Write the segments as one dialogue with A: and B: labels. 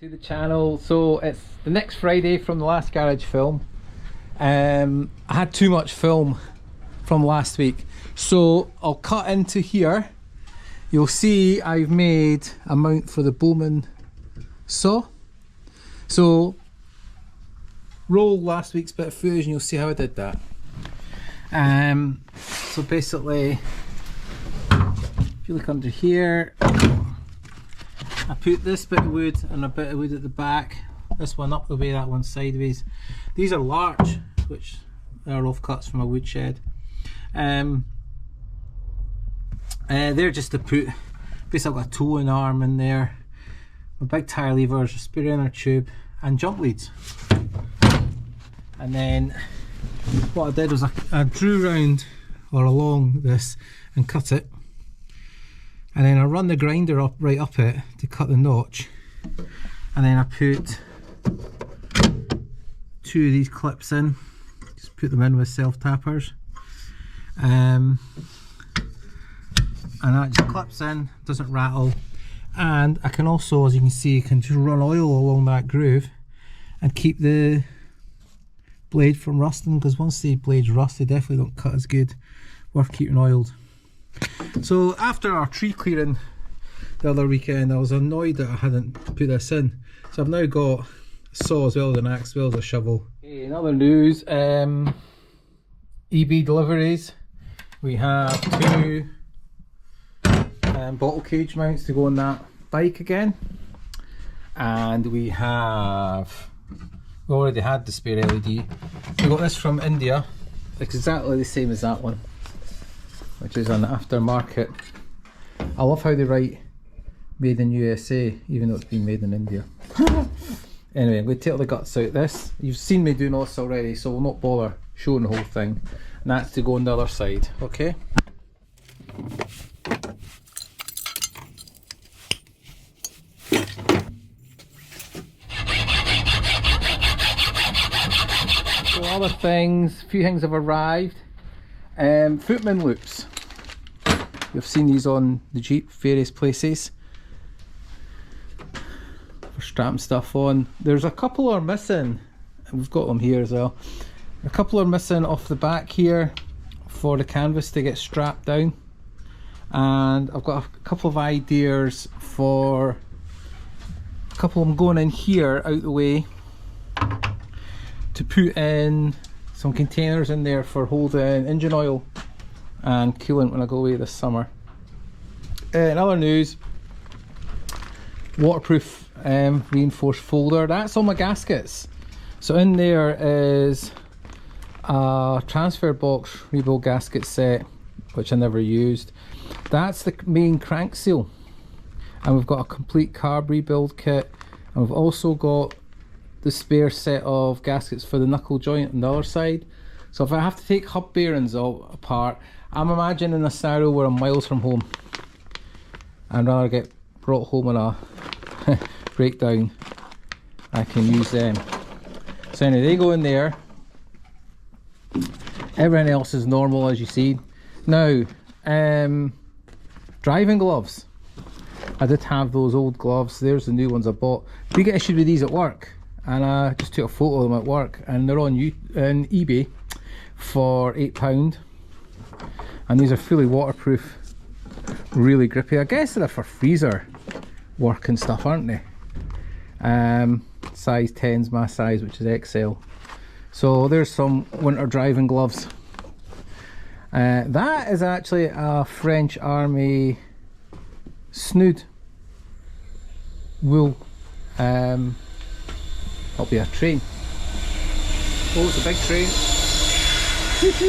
A: To the channel. So it's the next Friday from the last garage film. I had too much film from last week, so I'll cut into here. You'll see I've made a mount for the Bowman saw. So roll last week's bit of footage and you'll see how I did that. So basically, if you look under here, I put this bit of wood and a bit of wood at the back, this one up the way, that one sideways. These are larch, which are offcuts from a woodshed. They're just to put, basically I've got a towing arm in there, my big tire levers, a spare inner tube and jump leads. And then what I did was I drew round or along this and cut it. And then I run the grinder up right up it to cut the notch, and then I put two of these clips in, just put them in with self tappers, and that just clips in, doesn't rattle. And I can also, as you can see, can just run oil along that groove and keep the blade from rusting, because once the blades rust they definitely don't cut as good. Worth keeping oiled. So after our tree clearing the other weekend, I was annoyed that I hadn't put this in. So I've now got a saw as well as an axe, as well as a shovel. Okay, in other news, EB deliveries. We have two bottle cage mounts to go on that bike again. And we already had the spare LED. We got this from India. It's exactly the same as that one, which is an aftermarket. I love how they write made in USA even though it's been made in India. Anyway, I'm going to take all the guts out this. You've seen me doing this already, so we'll not bother showing the whole thing. And that's to go on the other side, okay? So other things, a few things have arrived. Footman loops. You've seen these on the Jeep various places for strapping stuff on. There's a couple are missing, and we've got them here as well. A couple are missing off the back here for the canvas to get strapped down, and I've got a couple of ideas for a couple of them going in here out the way to put in some containers in there for holding engine oil and coolant when I go away this summer. In other news, waterproof reinforced folder. That's all my gaskets. So in there is a transfer box rebuild gasket set, which I never used. That's the main crank seal. And we've got a complete carb rebuild kit. And we've also got the spare set of gaskets for the knuckle joint on the other side. So if I have to take hub bearings all apart, I'm imagining a scenario where I'm miles from home and rather get brought home on a breakdown, I can use them. So anyway, they go in there. Everything else is normal as you see. Now, driving gloves. I did have those old gloves. There's the new ones I bought. We get issued with these at work, and I just took a photo of them at work, and they're on eBay for £8. And these are fully waterproof, really grippy. I guess they're for freezer work and stuff, aren't they? Size 10's my size, which is XL. So there's some winter driving gloves. That is actually a French Army snood wool. That'll be a train. Oh, it's a big train. That's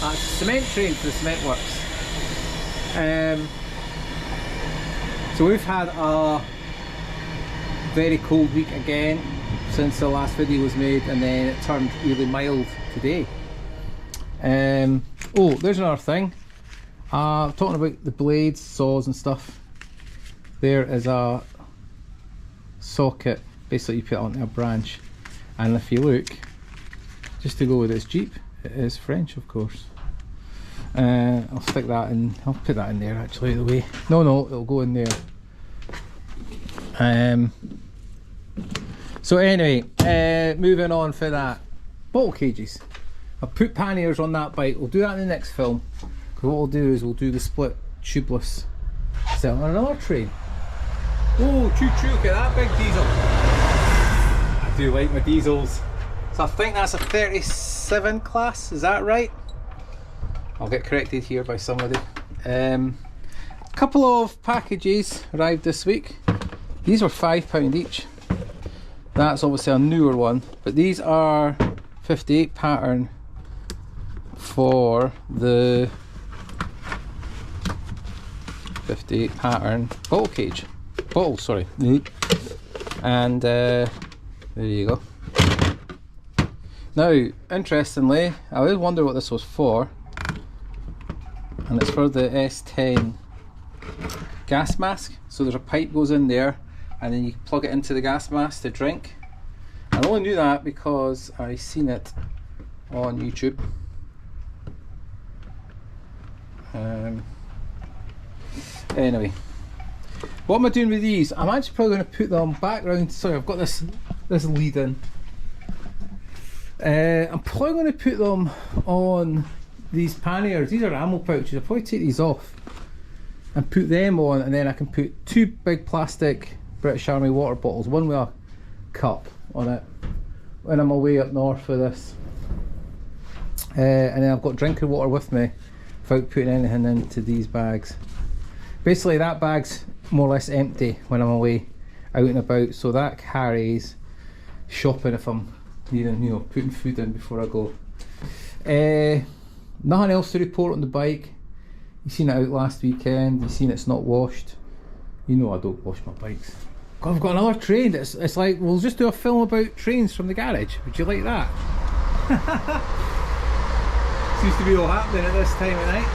A: a cement train for the cement works. So we've had a very cold week again since the last video was made, and then it turned really mild today. Oh, there's another thing. Talking about the blades, saws and stuff. There is a socket. Basically you put it onto a branch, and if you look, just to go with this Jeep, it is French, of course. I'll stick that in, I'll put that in there actually, out of the way. No, it'll go in there. So anyway, moving on for that. Bottle cages. I've put panniers on that bike. We'll do that in the next film. Because what we'll do is we'll do the split tubeless cell on another train. Oh, choo choo, look at that big diesel. I do like my diesels. So I think that's a 37 class, is that right? I'll get corrected here by somebody. A couple of packages arrived this week. These were £5 each. That's obviously a newer one, but these are 58 pattern for the 58 pattern bottle cage. Bottle, sorry. And there you go. Now, interestingly, I always wonder what this was for, and it's for the S10 gas mask. So there's a pipe goes in there, and then you plug it into the gas mask to drink. I only knew that because I seen it on YouTube. Anyway, what am I doing with these? I'm actually probably going to put them back round. Sorry, I've got this lead in. I'm probably going to put them on these panniers. These are ammo pouches. I'll probably take these off and put them on, and then I can put 2 big plastic British Army water bottles, one with a cup on it, when I'm away up north for this. And then I've got drinking water with me without putting anything into these bags. Basically that bag's more or less empty when I'm away out and about, so that carries shopping if I'm needing, you know, putting food in before I go. Nothing else to report on the bike. You seen it out last weekend, you seen it's not washed. You know I don't wash my bikes. God, I've got another train. It's like, we'll just do a film about trains from the garage. Would you like that? Seems to be all happening at this time of night.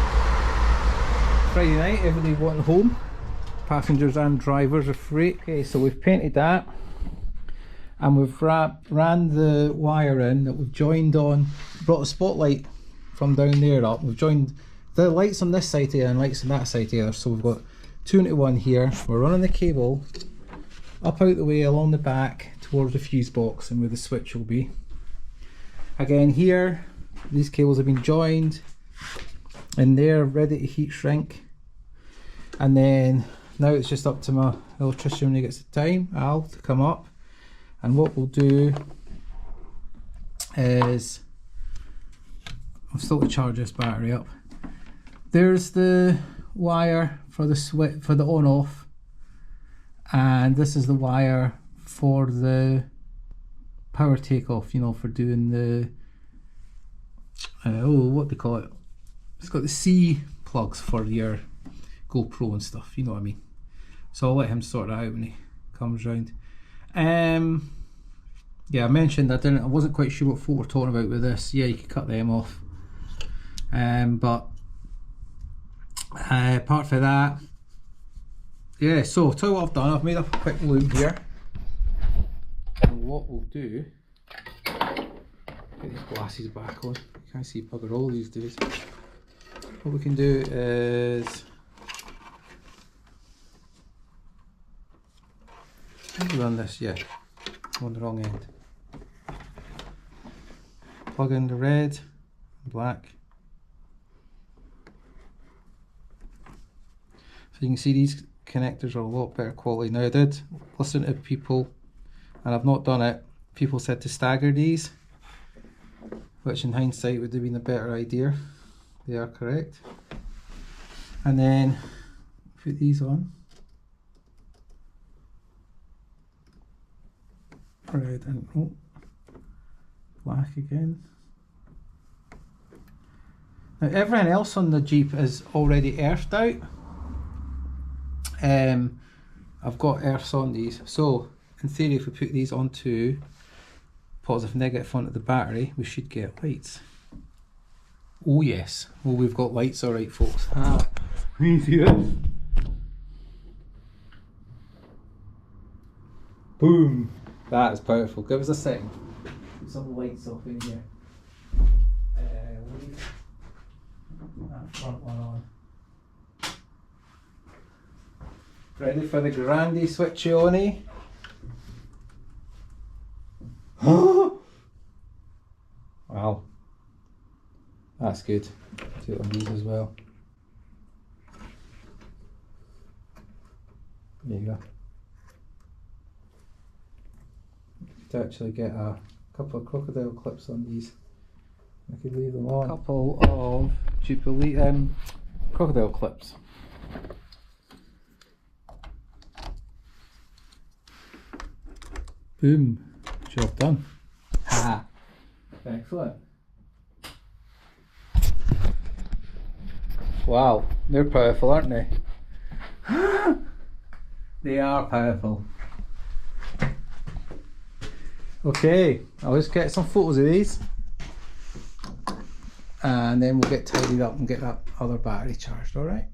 A: Friday night, everybody wanting home. Passengers and drivers are free. Okay, so we've painted that, and we've ran the wire in that we've joined on, brought the spotlight from down there up. We've joined the lights on this side here and lights on that side here, so we've got 2 into 1 here. We're running the cable up out the way along the back towards the fuse box and where the switch will be. Again here, these cables have been joined in there, ready to heat shrink. And then now it's just up to my electrician when he gets the time, Al, to come up. And what we'll do is, I'm still to charge this battery up. There's the wire for the switch, for the on off, and this is the wire for the power takeoff, you know, for doing the what do they call it? It's got the C plugs for your GoPro and stuff, you know what I mean. So I'll let him sort that out when he comes round. Yeah, I mentioned I wasn't quite sure what fault we're talking about with this. Yeah, you could cut them off. But apart from that, yeah, so tell you what I've done. I've made up a quick loom here. And what we'll do, get these glasses back on. You can't see bugger all these days. What we can do is, run this, yeah, on the wrong end. Plug in the red, black. So you can see these connectors are a lot better quality. Now I did listen to people, and I've not done it. People said to stagger these, which in hindsight would have been a better idea. They are correct. And then put these on. Red and black again. Now everything else on the Jeep is already earthed out. I've got earths on these, so in theory if we put these onto positive negative onto the battery, we should get lights. Oh yes, well we've got lights, alright folks. We see this? Boom! That is powerful. Give us a second. Put some lights off in here. Leave that front one on. Ready for the Grande switch-y-on-y? Wow. That's good. Do it on these as well. There you go. You could actually get a couple of crocodile clips on these. I could leave them on. A couple of Jubilee crocodile clips. Boom. Job done. Ha! Excellent. Wow, they're powerful, aren't they? They are powerful. Okay, I'll just get some photos of these and then we'll get tidied up and get that other battery charged, alright?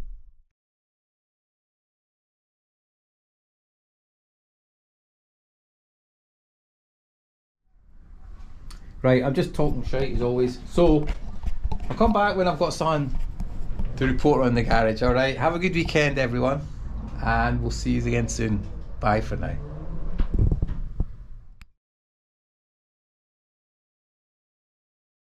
A: Right, I'm just talking shite as always, so I'll come back when I've got something to report on the garage, alright? Have a good weekend everyone, and we'll see you again soon. Bye for now.